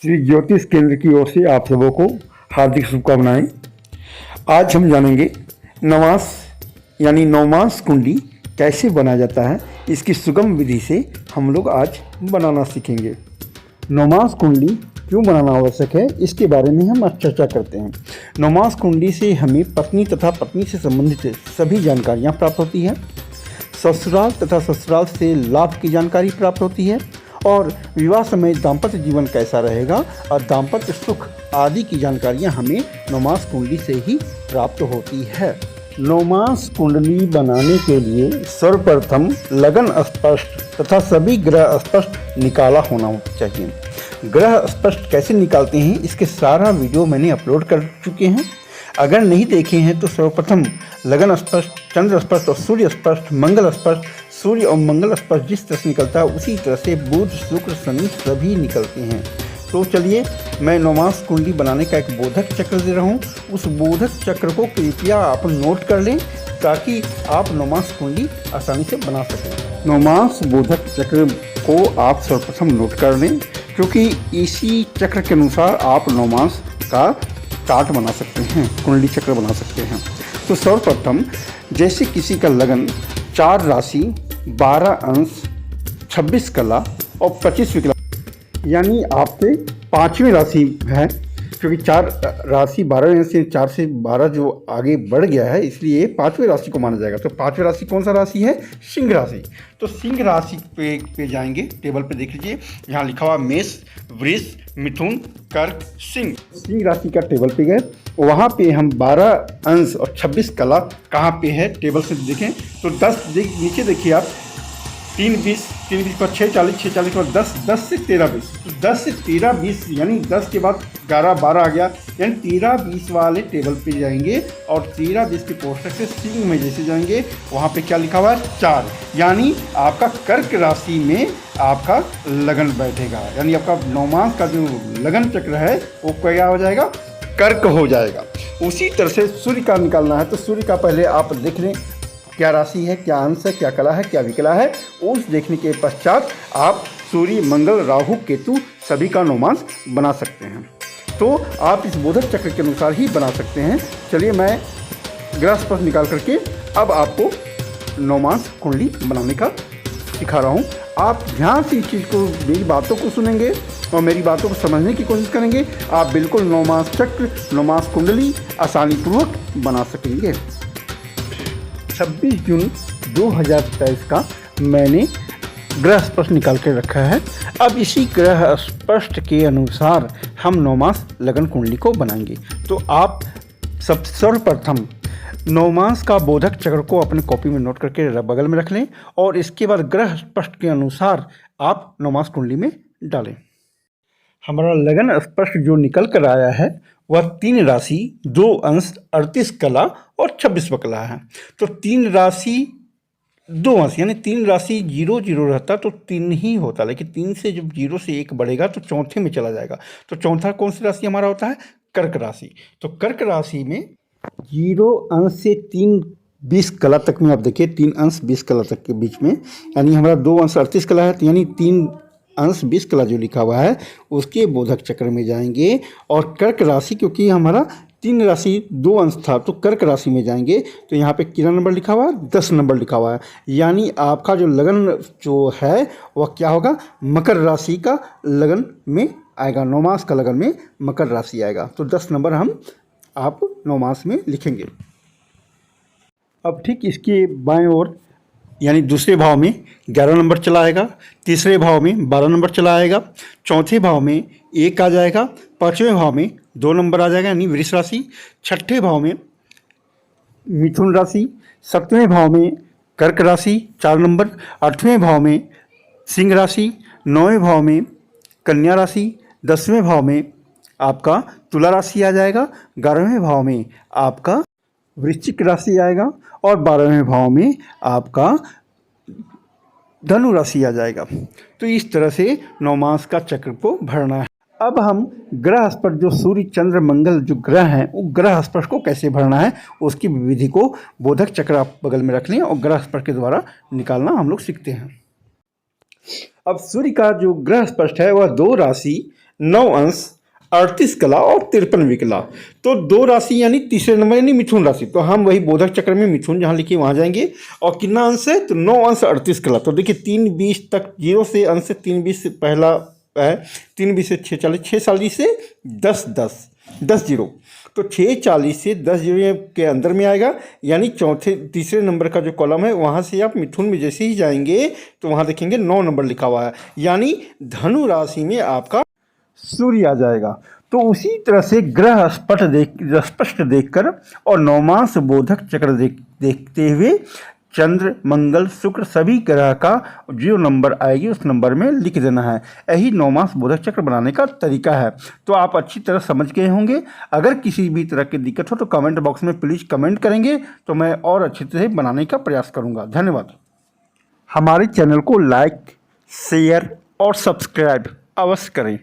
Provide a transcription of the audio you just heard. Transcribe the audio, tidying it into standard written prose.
श्री ज्योतिष केंद्र की ओर से आप सबों को हार्दिक शुभकामनाएं। आज हम जानेंगे नवांश यानी नवमास कुंडली कैसे बनाया जाता है। इसकी सुगम विधि से हम लोग आज बनाना सीखेंगे। नवमास कुंडली क्यों बनाना आवश्यक है, इसके बारे में हम आज चर्चा करते हैं। नवमास कुंडली से हमें पत्नी तथा पत्नी से संबंधित सभी जानकारियाँ प्राप्त होती है। ससुराल तथा ससुराल से लाभ की जानकारी प्राप्त होती है और विवाह समय दाम्पत्य जीवन कैसा रहेगा और दाम्पत्य सुख आदि की जानकारियां हमें नवमास कुंडली से ही प्राप्त होती है। नवमास कुंडली बनाने के लिए सर्वप्रथम लगन स्पष्ट तथा सभी ग्रह स्पष्ट निकाला होना चाहिए। ग्रह स्पष्ट कैसे निकालते हैं इसके सारा वीडियो मैंने अपलोड कर चुके हैं। अगर नहीं देखे हैं तो सर्वप्रथम लगन स्पष्ट, चंद्र स्पष्ट और सूर्य स्पष्ट, मंगल स्पष्ट, सूर्य और मंगल स्पष्ट जिस तरह से निकलता है उसी तरह से बुध, शुक्र, शनि सभी निकलते हैं। तो चलिए मैं नवमास कुंडली बनाने का एक बोधक चक्र दे रहा हूँ। उस बोधक चक्र को कृपया आप नोट कर लें ताकि आप नवमास कुंडली आसानी से बना सकें। नवमास बोधक चक्र को आप सर्वप्रथम नोट कर लें क्योंकि इसी चक्र के अनुसार आप नवमास का चार्ट बना सकते हैं, कुंडली चक्र बना सकते हैं। तो सर्वप्रथम जैसे किसी का लगन 4 राशि, 12 अंश, 26 कला और 25 विकला, यानी आपके 5वीं राशि है क्योंकि 4 राशि 12 अंश से 4 से 12 जो आगे बढ़ गया है इसलिए 5वीं राशि को माना जाएगा। तो 5वीं राशि कौन सा राशि है? सिंह राशि। तो सिंह राशि पे जाएंगे, टेबल पे देख लीजिए, यहाँ लिखा हुआ मेष, वृष, मिथुन, कर्क, सिंह। सिंह राशि का टेबल पे गए, वहाँ पे हम 12 अंश और 26 कला कहाँ पे है टेबल से देखें तो 10 नीचे देखिए आप 3 20 पर 6 40 6 40 और 10 से 13 20। तो 10 से 13 20 यानी 10 के बाद 11 12 आ गया, यानी 13 20 वाले टेबल पे जाएंगे और 13 20 के पोस्टर से सिंह में जैसे जाएंगे वहाँ पे क्या लिखा हुआ है? 4, यानी आपका कर्क राशि में आपका लगन बैठेगा, यानी आपका नवमास का जो लगन चक्र है वो क्या हो जाएगा? कर्क हो जाएगा। उसी तरह से सूर्य का निकालना है तो सूर्य का पहले आप देख लें क्या राशि है, क्या अंश है, क्या कला है, क्या विकला है। उस देखने के पश्चात आप सूर्य, मंगल, राहु, केतु सभी का नवमास बना सकते हैं। तो आप इस बोधक चक्र के अनुसार ही बना सकते हैं। चलिए मैं ग्रह स्पष्ट निकाल करके अब आपको नवमास कुंडली बनाने का सिखा रहा हूँ। आप ध्यान से इस चीज़ को, मेरी बातों को सुनेंगे और मेरी बातों को समझने की कोशिश करेंगे, आप बिल्कुल नवमास चक्र, नवमास कुंडली आसानीपूर्वक बना सकेंगे। 26 जून 2023 का मैंने ग्रह स्पष्ट निकाल के रखा है। अब इसी ग्रह स्पष्ट के अनुसार हम नवमास लगन कुंडली को बनाएंगे। तो आप सर्वप्रथम नवमास का बोधक चक्र को अपने कॉपी में नोट करके बगल में रख लें और इसके बाद ग्रह स्पष्ट के अनुसार आप नवमास कुंडली में डालें। हमारा लगन स्पष्ट जो निकल कर आया है वह 3 राशि, 2 अंश, 38 कला और 26 वकला है। तो 3 राशि 2 अंश यानी 3 राशि 0 0 रहता तो 3 ही होता, लेकिन 3 से जब 0 से 1 बढ़ेगा तो चौथे में चला जाएगा। तो चौथा कौन सी राशि हमारा होता है? कर्क राशि। तो कर्क राशि में 0 अंश से 3 20 कला तक में आप देखिए 3 अंश 20 कला तक के बीच में, यानी हमारा 2 अंश 38 कला है, तो यानी 3 अंश 20 कला जो लिखा हुआ है उसके बोधक चक्र में जाएंगे और कर्क राशि, क्योंकि हमारा 3 राशि 2 अंश था तो कर्क राशि में जाएंगे। तो यहाँ पे कितना नंबर लिखा हुआ है? 10 नंबर लिखा हुआ है, यानी आपका जो लगन जो है वह क्या होगा? मकर राशि का लगन में आएगा, नवमास का लगन में मकर राशि आएगा। तो 10 नंबर आप नवमास में लिखेंगे। अब ठीक इसके बाएं ओर यानी दूसरे भाव में 11 नंबर चला आएगा, तीसरे भाव में 12 नंबर चला आएगा, चौथे भाव में 1 आ जाएगा, 5वें भाव में 2 नंबर आ जाएगा यानी वृष राशि, 6ठे भाव में मिथुन राशि, 7वें भाव में कर्क राशि 4 नंबर, 8वें भाव में सिंह राशि, 9वें भाव में कन्या राशि, 10वें भाव में आपका तुला राशि आ जाएगा, 11वें भाव में आपका वृश्चिक राशि आएगा और 12वें भाव में आपका धनु राशि आ जाएगा। तो इस तरह से नवमास का चक्र को भरना है। अब हम ग्रह स्पष्ट जो सूर्य, चंद्र, मंगल जो ग्रह हैं वो ग्रह स्पष्ट को कैसे भरना है उसकी विधि को बोधक चक्र आप बगल में रख लें और ग्रह स्पष्ट के द्वारा निकालना हम लोग सीखते हैं। अब सूर्य का जो ग्रह स्पष्ट है वह 2 राशि 9 अंश, 38 कला और 53वीं कला। तो 2 राशि यानी तीसरे नंबर यानी मिथुन राशि। तो हम वही बोधक चक्र में मिथुन जहाँ लिखिए वहाँ जाएंगे। और कितना अंश है? तो 9 अंश 38 कला। तो देखिए 3-20 तक, 0 से अंश से 3-20 से पहला है, 3-20 से 6-40, 6-40 से 10 जीरो। तो 6-40 से 10 जीरो के अंदर में आएगा, यानी तीसरे नंबर का जो कॉलम है वहाँ से आप मिथुन में जैसे ही जाएंगे तो वहाँ देखेंगे 9 नंबर लिखा हुआ है, यानी धनु राशि में आपका सूर्य आ जाएगा। तो उसी तरह से ग्रह स्पष्ट देखकर और नवमास बोधक चक्र देखते हुए चंद्र, मंगल, शुक्र सभी ग्रह का जो नंबर आएगी उस नंबर में लिख देना है। यही नवमास बोधक चक्र बनाने का तरीका है। तो आप अच्छी तरह समझ गए होंगे। अगर किसी भी तरह की दिक्कत हो तो कमेंट बॉक्स में प्लीज़ कमेंट करेंगे, तो मैं और अच्छी तरह बनाने का प्रयास करूँगा। धन्यवाद। हमारे चैनल को लाइक, शेयर और सब्सक्राइब अवश्य करें।